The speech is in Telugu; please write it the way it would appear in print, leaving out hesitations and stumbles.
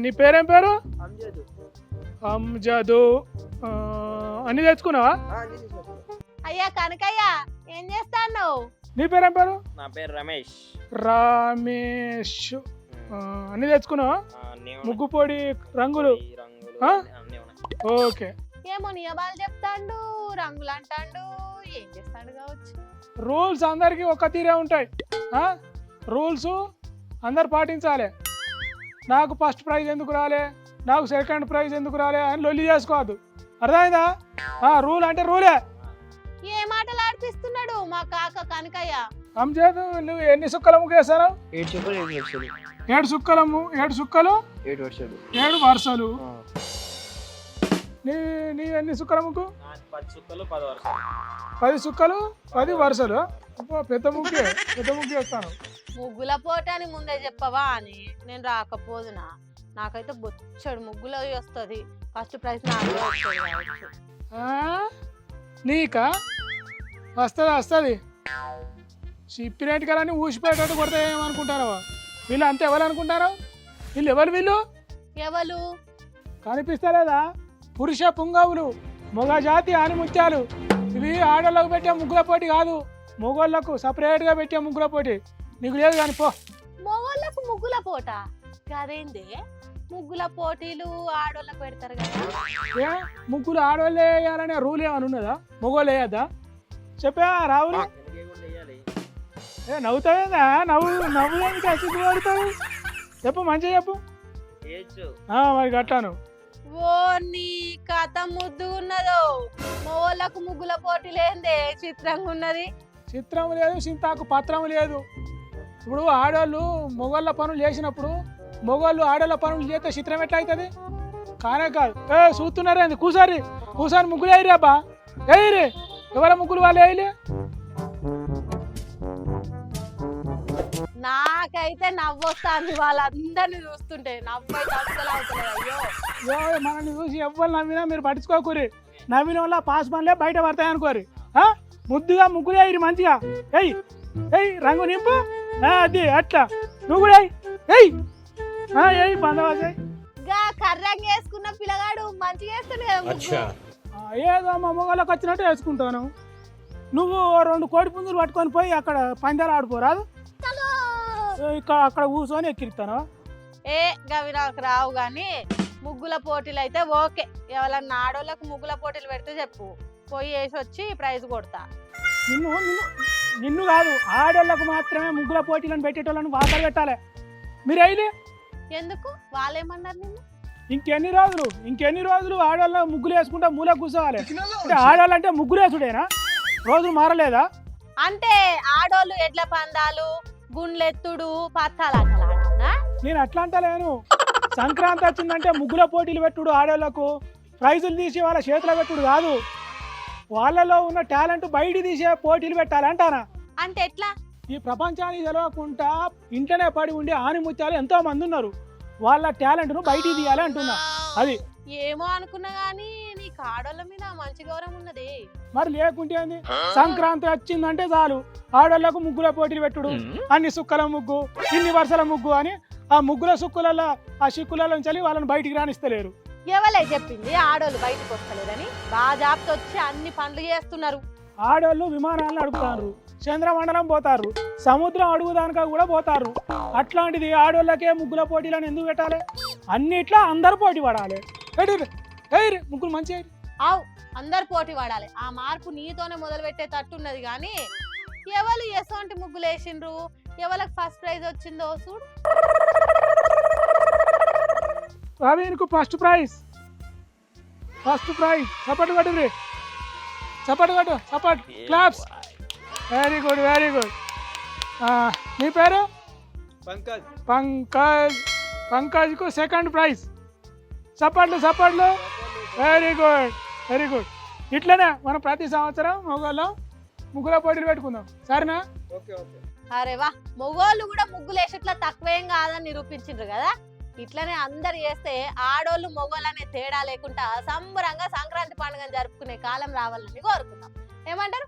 నీ పేరేం పేరు? అంజదు. అంజదు. అన్ని తెచ్చుకున్నావా? అయ్యా కనకయ్య ఏం చేస్తాను? నీ పేరేం పేరు? నా పేరు రమేష్. రమేష్. అన్ని తెచ్చుకున్నావా? ముగ్గు పొడి రంగులు? ఓకే. ఏమో నియమాలు చెప్తాండు, రంగులు అంటాండు, ఏం చేస్తాడు కావచ్చు. రూల్స్ అందరికి ఒక తీరే ఉంటాయి. రూల్స్ అందరు పాటించాలి. నాకు ఫస్ట్ ప్రైజ్ ఎందుకు రాలే, నాకు సెకండ్ ప్రైజ్ ఎందుకు రాలే అని లొల్లి చేసుకోవద్దు. అర్థమైందా? రూల్ అంటే రూలే. ఏ మాటలు ఆడిపిస్తున్నాడు మా కాక కనకయ్య. అంజద్, నువ్వు ఎన్ని సుక్కల ముగ్గేస్తావు? 7 చుక్కలు 7 వర్షాలు. 7 సుక్కలము 7 సుక్కలు 7 వర్షాలు. 7 వరుసలు. నీ ఎన్ని సుక్కల ముగ్గు? 10 చుక్కలు 10 వర్షాలు. 10 సుక్కలు 10 వరుసలు. పెద్ద ముగ్గే, పెద్ద ముగ్గు వేస్తాను. ముగ్గుల పోట అని ముందే చెప్పవా అని నేను రాకపోదునా. నాకైతే బొచ్చడు ముగ్గులో వస్తుంది. ఫస్ట్ ప్రైజ్ నాకే వస్తుంది కావచ్చు. నీకా వస్తుంది? వస్తుంది. చెప్పినట్టు కదా ఊసిపోయేటట్టు కొడితే ఏమనుకుంటారో వీళ్ళు. అంతే ఎవరు అనుకుంటారో? వీళ్ళు ఎవరు? వీళ్ళు ఎవరు కనిపిస్తలేదా? పురుష పుంగవులు, మొగ జాతి ఆనిముత్యాలు. ఇవి ఆడోళ్ళకు పెట్టే ముగ్గుల పోటీ కాదు, మొగోళ్ళకు సపరేట్గా పెట్టే ముగ్గుల పోటీ. నీకు లేదు కానీ పో. మొగోళ్ళకు ముగ్గుల పోట కదేంది? ముగ్గుల పోటీలు ఆడోళ్ళకు పెడతారు కదా. ముగ్గులు ఆడోళ్ళే వేయాలనే రూల్ ఏమైనా ఉన్నదా? మొగోళ్ళు వేయద్దా? చెప్పా రావులు. నవ్వుతావేందా? నవ్వులేని కసిగ్గు పడతావు. చెప్పు, మంచిగా చెప్పు. మరి గట్టాను. ఓ నీ కథ ముద్దు ఉన్నదో. మొగోళ్ళకు ముగ్గుల పోటీ లేదే చిత్రంగా ఉన్నది. చిత్రం లేదు, చింతాకు పత్రం లేదు. ఇప్పుడు ఆడోళ్ళు మొగోళ్ళ పనులు చేసినప్పుడు మొగోళ్ళు ఆడోళ్ళ పనులు చేస్తే చిత్రం ఎట్లా అవుతుంది? కానే కాదు. చూస్తున్నారేంది? కూసారి ముగ్గులు వేయరు అబ్బా. వేయరు. ఎవరి ముగ్గులు వాళ్ళు వేయలే. నాకైతే నవ్వొస్తుంది వాళ్ళందరినీ చూస్తుంటే. నవ్వైతే అసలు అవుతుంది. అయ్యో మనల్ని చూసి ఎవ్వరు నవ్వినా మీరు పట్టించుకోకూరి. నవ్విన వల్ల పాస్ పనులే బయట పడతాయి అనుకోరి. ముద్దుగా ముగ్గులు వేయరు మంచిగా. ఎయ్ రంగు నింపు. అది అట్లా నువ్వు కూడా ఎయ్ బందవాసాయి. కర్రంగా వేసుకున్న పిల్లగాడు మంచిగా వేస్తుంది కదా. ఏదో మా మొగలకు వచ్చినట్టు వేసుకుంటాను. నువ్వు 2 కోడి పుంజులు పట్టుకొని పోయి అక్కడ పందాలు ఆడుకోరాదు. అక్కడ కూర్చొని ఎక్కిరిస్తాను. గవి నాకు రావు గాని ముగ్గుల పోటీలు అయితే ఓకే. ఎవరన్నా ఆడోళ్ళకు ముగ్గుల పోటీలు పెడితే చెప్పు, పోయి వేసి వచ్చి ప్రైజ్ కొడతా. నిన్ను కాదు, ఆడోళ్ళకు మాత్రమే ముగ్గుల పోటీలను పెట్టేటోళ్ళని వార్తలు పెట్టాలి. మీరు అయితే ఎందుకు? వాళ్ళేమన్నారు నిన్ను? ఇంకెన్ని రోజులు ఆడోళ్ళ ముగ్గులు వేసుకుంటా మూల కూర్చోవాలి. అంటే ఆడోళ్ళంటే ముగ్గులు వేసుడేనా? రోజులు మారలేదా? అంటే ఆడోళ్ళు ఎడ్ల పందాలు, గుండ్లెత్తుడు, పత్తాలు ఆడాలా? నేను అట్లా అంటలేను. సంక్రాంతి వచ్చిందంటే ముగ్గుల పోటీలు పెట్టుడు, ఆడోళ్ళకు ప్రైజులు తీసి వాళ్ళ చేతిలో పెట్టుడు కాదు. వాళ్ళలో ఉన్న టాలెంట్ బయట తీసే పోటీలు పెట్టాలంటానా. అంటే ఎట్లా? ఈ ప్రపంచానికి తెలవకుండా ఇంట్లోనే పడి ఉండే ఆనిముత్యాలు ఎంతో మంది ఉన్నారు. వాళ్ళ టాలెంట్ ను బయటికి తీయాలి అంటున్నా. అది ఏమో అనుకున్నా గానీ నీకు ఆడోళ్ళ మీద మంచి గౌరవం ఉన్నది. మరి లేకుంటే ఏంది? సంక్రాంతి వచ్చిందంటే చాలు ఆడోళ్ళకు ముగ్గుల పోటీలు పెట్టుడు. అన్ని సుక్కల ముగ్గు, ఇన్ని వరుసల ముగ్గు అని ఆ ముగ్గుల సుక్కులలో ఆ సిక్కులలో నుంచి వాళ్ళని బయటికి రానిస్తలేరు. ఎవలే చెప్పింది ఆడోళ్ళు బయటకు వస్తలేదని? బాగా జాబ్తో వచ్చి అన్ని పనులు చేస్తున్నారు. ఆడోళ్ళు విమానాలను నడుపుతారు, చంద్రమండలం పోతారు, సముద్రం అడుగుదానిక కూడా పోతారు. అట్లాంటిది ఆడోళ్ళకే ముగ్గుల పోటీలను ఎందుకు పెట్టాలి? అన్నిట్లా అందరు పోటీ పడాలి. ముగ్గులు మంచిగా అందరు పోటీ పడాలి. ఆ మార్పు నీతోనే మొదలు పెట్టే తట్టున్నది. కానీ ఎవరు ఎసోంటి ముగ్గులు వేసిండ్రు, ఎవరికి ఫస్ట్ ప్రైజ్ వచ్చిందో చూడు. రవీన్కు ఫస్ట్ ప్రైజ్. సపోర్ట్ కొట్టు, సపోర్ట్ క్లాప్స్. Very good. నీ పేరు? పంకజ్కు సెకండ్ ప్రైజ్. సపోర్ట్లు. Very good. ఇట్లనే మనం ప్రతి సంవత్సరం మొగోళ్ళం ముగ్గుల పోటీలు పెట్టుకుందాం, సరేనా? అరే వా, మొగోళ్ళు కూడా ముగ్గులు వేసేట్లా తక్కువేం కాదని నిరూపించిండ్రు కదా. ఇట్లనే అందరు చేస్తే ఆడోళ్ళు మొగోళ్ళు అనే తేడా లేకుండా సంబరంగా సంక్రాంతి పండుగను జరుపుకునే కాలం రావాలని కోరుకుందాం. ఏమంటారు?